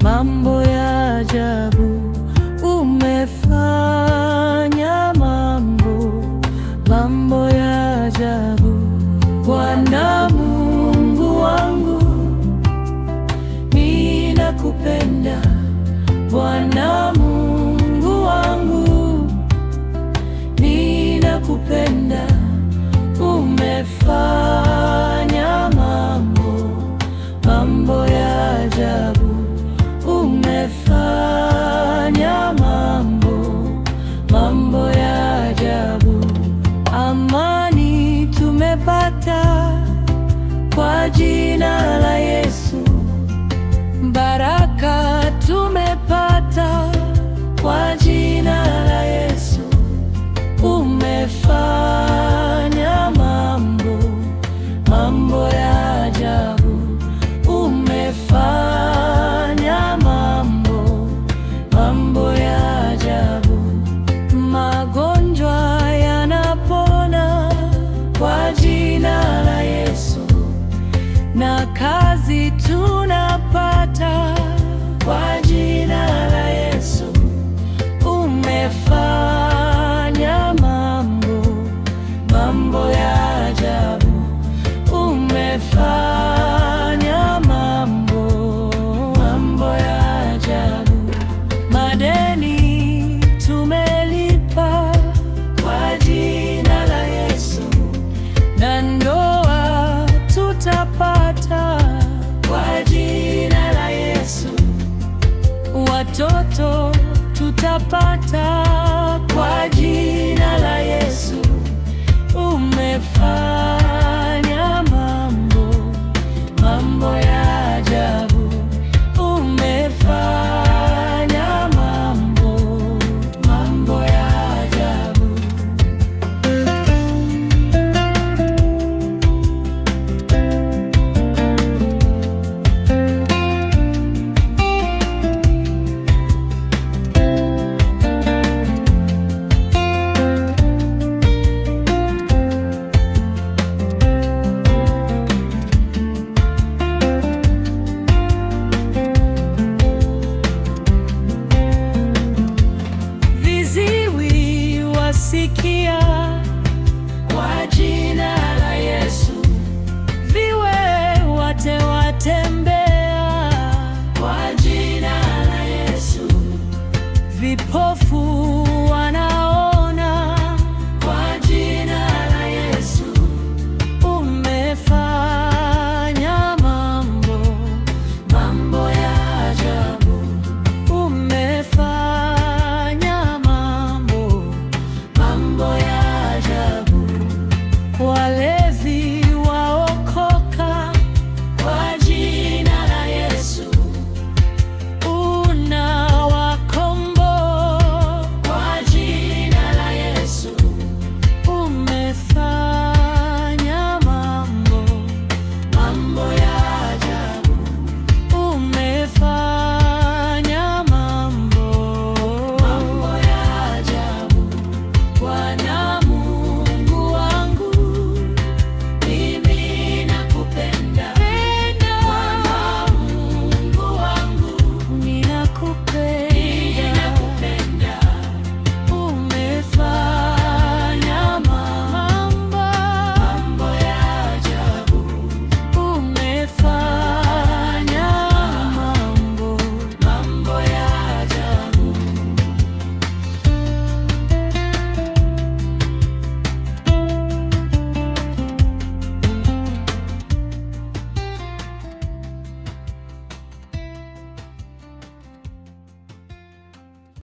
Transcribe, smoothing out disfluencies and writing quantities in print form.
mambo ya ajabu umefanya, mambo ya ajabu. Bwana Mungu wangu, ninakupenda. Bwana Mungu wangu, ninakupenda. Umefanya mambo ya ajabu, umefanya mambo ya ajabu. Amani tumepata kwa jina la Yesu, baraka tumepata kwa jina la Yesu. Umefanya mambo ya ajabu, umefanya mambo ya ajabu. Magonjwa yanapona kwa jina la Yesu, na kazi tunapata kwa jina la Yesu. Umefanya mambo ya ajabu, umefanya mambo ya ajabu. Madeni tumelipa kwa jina la Yesu, na ndoa tutapata kwa jina la Yesu. Watoto tutapata kwa jina la Yesu. Umefanya